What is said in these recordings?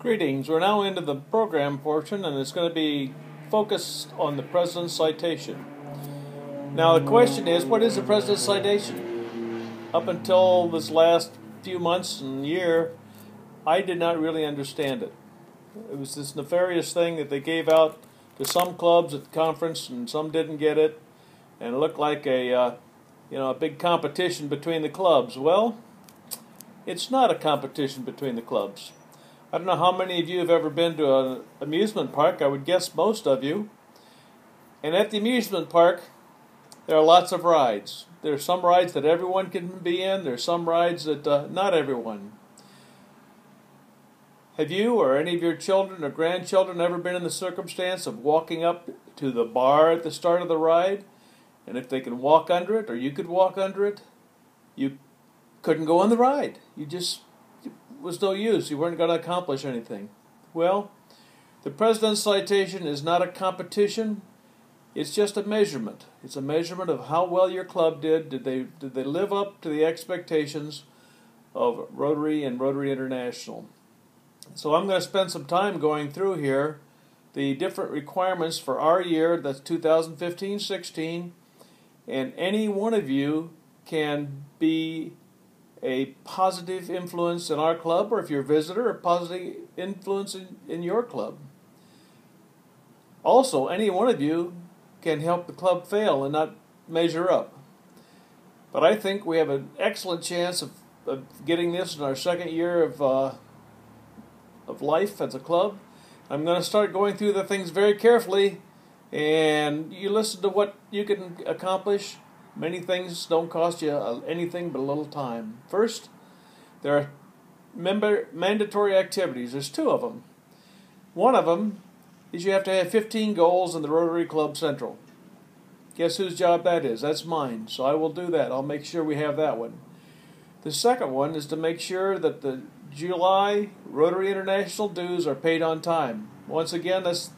Greetings. We're now into the program portion, and it's going to be focused on the President's Citation. Now, the question is, what is the President's Citation? Up until this last few months and year, I did not really understand it. It was this nefarious thing that they gave out to some clubs at the conference, and some didn't get it, and it looked like a big competition between the clubs. Well, it's not a competition between the clubs. I don't know how many of you have ever been to an amusement park. I would guess most of you. And at the amusement park, there are lots of rides. There are some rides that everyone can be in. There are some rides that not everyone. Have you or any of your children or grandchildren ever been in the circumstance of walking up to the bar at the start of the ride? And if they can walk under it, or you could walk under it, you couldn't go on the ride. It was no use. You weren't going to accomplish anything. Well, the President's Citation is not a competition. It's just a measurement. It's a measurement of how well your club did. Did they live up to the expectations of Rotary and Rotary International? So I'm going to spend some time going through here the different requirements for our year, that's 2015-16, and any one of you can be a positive influence in our club, or if you're a visitor, a positive influence in your club. Also, any one of you can help the club fail and not measure up. But I think we have an excellent chance of getting this in our second year of life as a club. I'm going to start going through the things very carefully, and you listen to what you can accomplish. Many things don't cost you anything but a little time. First, there are mandatory activities. There's two of them. One of them is you have to have 15 goals in the Rotary Club Central. Guess whose job that is? That's mine. So I will do that. I'll make sure we have that one. The second one is to make sure that the July Rotary International dues are paid on time. Once again, that's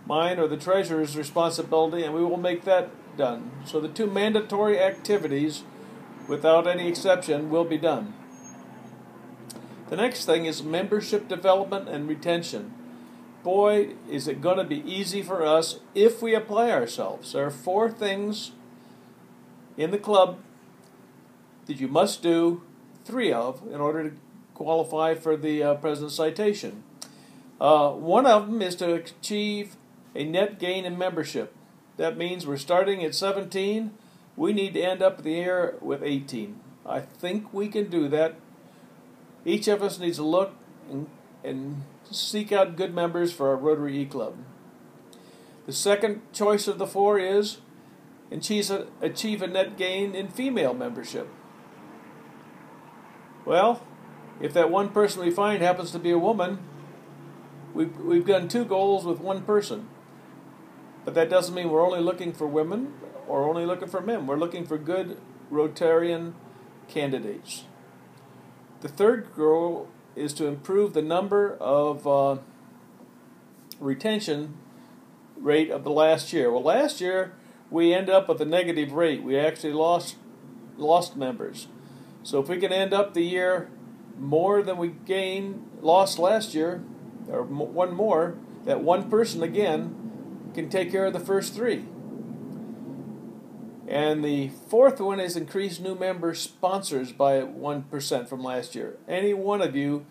mine or the treasurer's responsibility, and we will make that done. So the two mandatory activities, without any exception, will be done. The next thing is membership development and retention. Boy, is it going to be easy for us if we apply ourselves. There are 4 things in the club that you must do 3 of in order to qualify for the President's Citation. One of them is to achieve a net gain in membership. That means we're starting at 17. We need to end up the year with 18. I think we can do that. Each of us needs to look and seek out good members for our Rotary E-Club. The second choice of the 4 is achieve a net gain in female membership. Well, if that one person we find happens to be a woman, we've done 2 goals with 1 person. But that doesn't mean we're only looking for women or only looking for men. We're looking for good Rotarian candidates. The third goal is to improve the number of retention rate of the last year. Well, last year we ended up with a negative rate. We actually lost members. So if we can end up the year more than we lost last year, or one more, that one person again can take care of the first 3. And the 4th one is increase new member sponsors by 1% from last year. Any one of you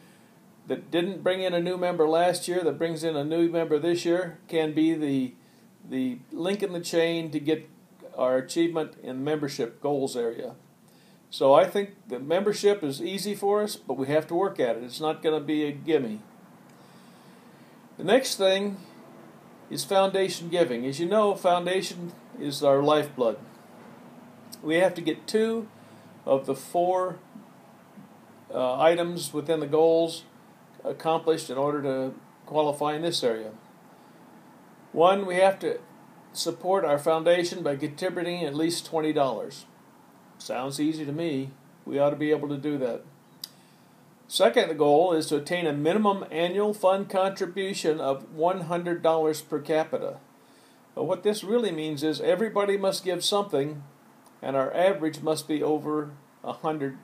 that didn't bring in a new member last year that brings in a new member this year can be the link in the chain to get our achievement in membership goals area. So I think the membership is easy for us, but we have to work at it. It's not going to be a gimme. The next thing is foundation giving. As you know, foundation is our lifeblood. We have to get 2 of the 4 items within the goals accomplished in order to qualify in this area. 1, we have to support our foundation by contributing at least $20. Sounds easy to me. We ought to be able to do that. Second, the goal is to attain a minimum annual fund contribution of $100 per capita. But what this really means is everybody must give something, and our average must be over 100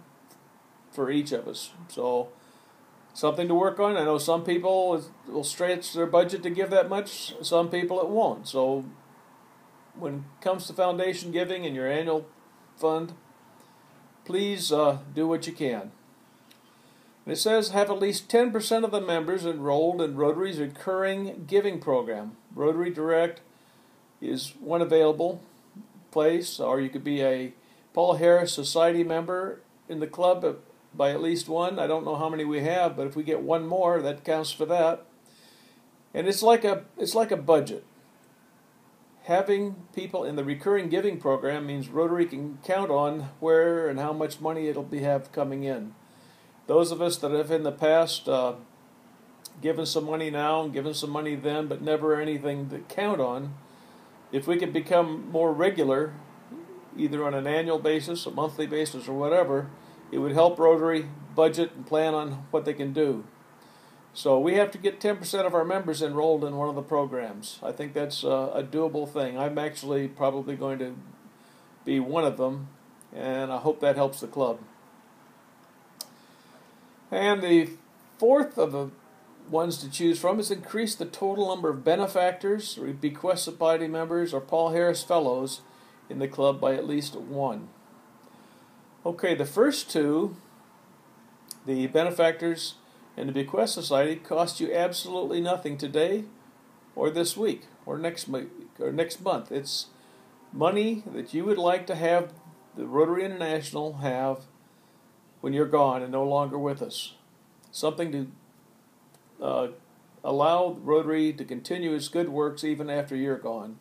for each of us. So something to work on. I know some people will stretch their budget to give that much. Some people it won't. So when it comes to foundation giving and your annual fund, please do what you can. And it says have at least 10% of the members enrolled in Rotary's recurring giving program. Rotary Direct is one available place, or you could be a Paul Harris Society member in the club by at least one. I don't know how many we have, but if we get one more, that counts for that. And it's like a budget. Having people in the recurring giving program means Rotary can count on where and how much money it'll have coming in. Those of us that have in the past given some money now and given some money then, but never anything to count on, if we could become more regular, either on an annual basis, a monthly basis, or whatever, it would help Rotary budget and plan on what they can do. So we have to get 10% of our members enrolled in one of the programs. I think that's a doable thing. I'm actually probably going to be one of them, and I hope that helps the club. And the fourth of the ones to choose from is increase the total number of benefactors, or bequest society members, or Paul Harris Fellows in the club by at least one. Okay, the first two, the benefactors and the bequest society, cost you absolutely nothing today or this week or next month. It's money that you would like to have the Rotary International have when you're gone and no longer with us. Something to allow Rotary to continue its good works even after you're gone.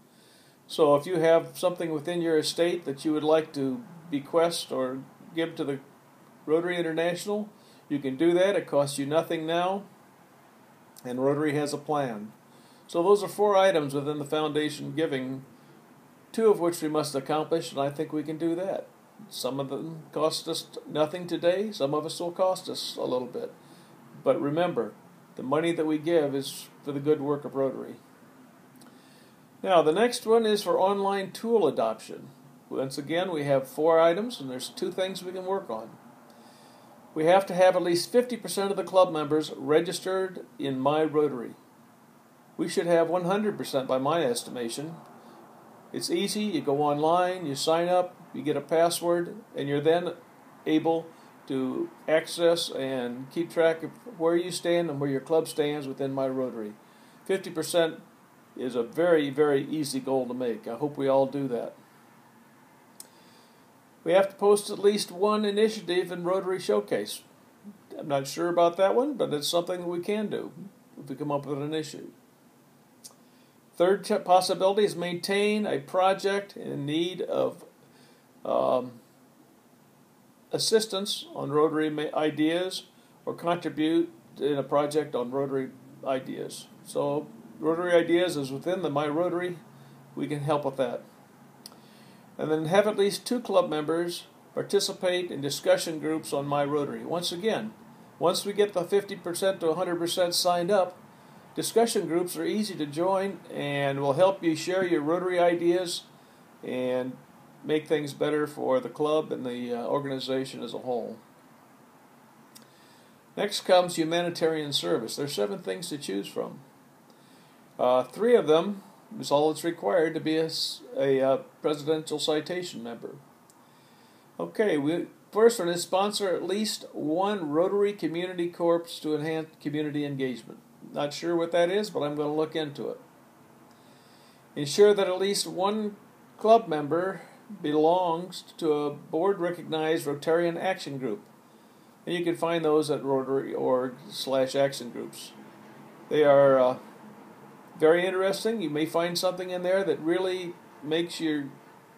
So if you have something within your estate that you would like to bequest or give to the Rotary International, you can do that. It costs you nothing now, and Rotary has a plan. So those are 4 items within the foundation giving, 2 of which we must accomplish, and I think we can do that. Some of them cost us nothing today. Some of us will cost us a little bit. But remember, the money that we give is for the good work of Rotary. Now, the next one is for online tool adoption. Once again, we have 4 items, and there's 2 things we can work on. We have to have at least 50% of the club members registered in My Rotary. We should have 100% by my estimation. It's easy. You go online, you sign up, you get a password, and you're then able to access and keep track of where you stand and where your club stands within My Rotary. 50% is a very, very easy goal to make. I hope we all do that. We have to post at least one initiative in Rotary Showcase. I'm not sure about that one, but it's something that we can do if we come up with an issue. Third possibility is maintain a project in need of assistance on Rotary ideas or contribute in a project on Rotary ideas. So Rotary ideas is within the My Rotary. We can help with that. And then have at least 2 club members participate in discussion groups on My Rotary. Once again, once we get the 50% to 100% signed up, discussion groups are easy to join and will help you share your Rotary ideas and make things better for the club and the organization as a whole. Next comes humanitarian service. There are 7 things to choose from. 3 of them is all that's required to be a presidential citation member. Okay, first one is sponsor at least 1 Rotary Community Corps to enhance community engagement. Not sure what that is, but I'm going to look into it. Ensure that at least 1 club member belongs to a board-recognized Rotarian action group. And you can find those at Rotary.org/action groups. They are very interesting. You may find something in there that really makes your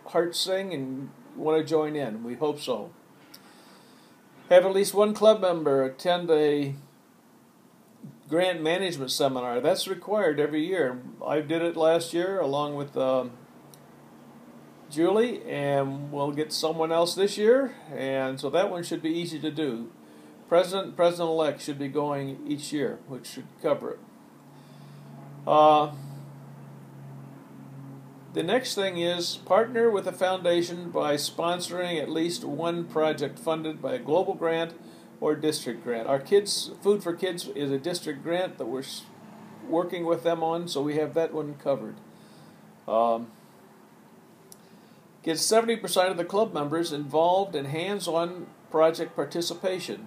heart sing and want to join in. We hope so. Have at least 1 club member attend a grant management seminar. That's required every year. I did it last year along with Julie, and we'll get someone else this year, and so that one should be easy to do. President-elect should be going each year, which should cover it. The next thing is partner with a foundation by sponsoring at least 1 project funded by a global grant or district grant. Our kids, Food for Kids is a district grant that we're working with them on, so we have that one covered. Get 70% of the club members involved in hands-on project participation.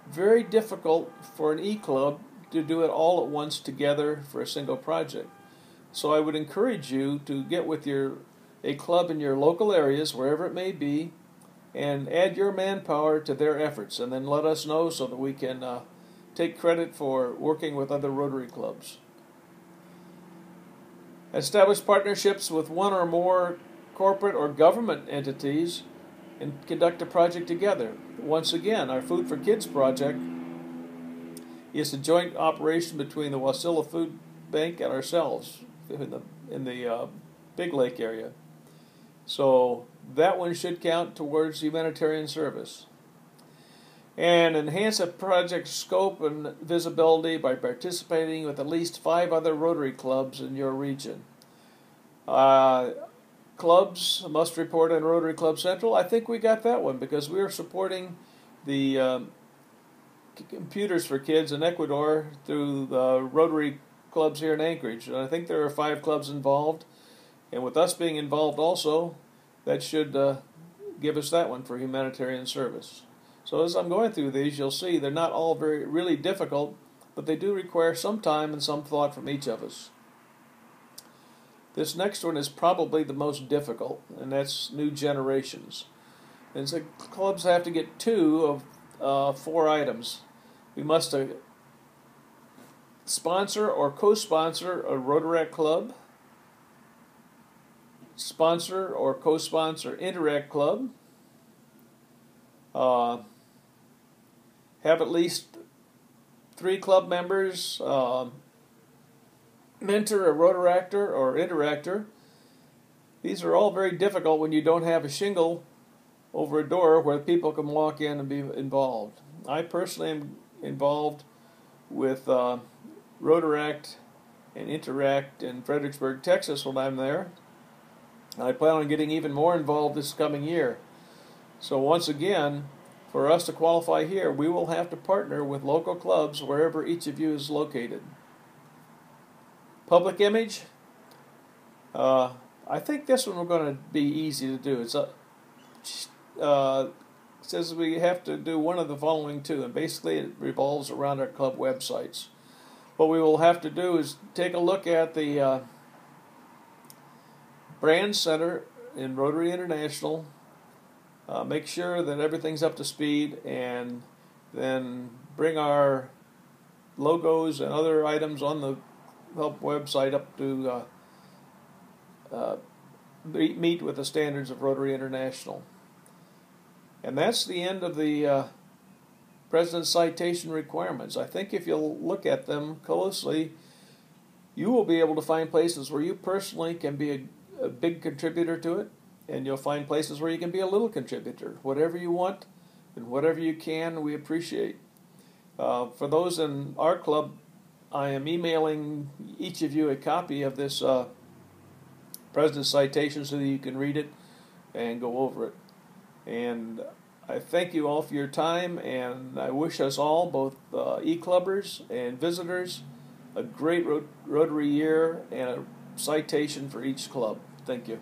Very difficult for an e-club to do it all at once together for a single project. So I would encourage you to get with a club in your local areas, wherever it may be, and add your manpower to their efforts, and then let us know so that we can take credit for working with other Rotary clubs. Establish partnerships with one or more corporate or government entities and conduct a project together. Once again, our Food for Kids project is a joint operation between the Wasilla Food Bank and ourselves in the Big Lake area. So that one should count towards humanitarian service. And enhance a project's scope and visibility by participating with at least 5 other Rotary clubs in your region. Clubs must report on Rotary Club Central. I think we got that one because we are supporting the Computers for Kids in Ecuador through the Rotary clubs here in Anchorage. And I think there are 5 clubs involved. And with us being involved also, that should give us that one for humanitarian service. So as I'm going through these, you'll see they're not all really difficult, but they do require some time and some thought from each of us. This next one is probably the most difficult, and that's new generations. And so clubs have to get 2 of 4 items. We must sponsor or co-sponsor a Rotaract club, sponsor or co-sponsor Interact club, have at least 3 club members mentor a Rotaractor or Interactor. These are all very difficult when you don't have a shingle over a door where people can walk in and be involved. I personally am involved with Rotaract and Interact in Fredericksburg, Texas when I'm there. I plan on getting even more involved this coming year. So once again, for us to qualify here, we will have to partner with local clubs wherever each of you is located. Public image. I think this one we're going to be easy to do. It says we have to do one of the following 2, and basically it revolves around our club websites. What we will have to do is take a look at the Brand Center in Rotary International, make sure that everything's up to speed, and then bring our logos and other items on the club website up to meet with the standards of Rotary International. And that's the end of the President's citation requirements. I think if you'll look at them closely, you will be able to find places where you personally can be a big contributor to it, and you'll find places where you can be a little contributor. Whatever you want and whatever you can, we appreciate. For those in our club, I am emailing each of you a copy of this President's citation so that you can read it and go over it. And I thank you all for your time, and I wish us all, both e-clubbers and visitors, a great Rotary year and a citation for each club. Thank you.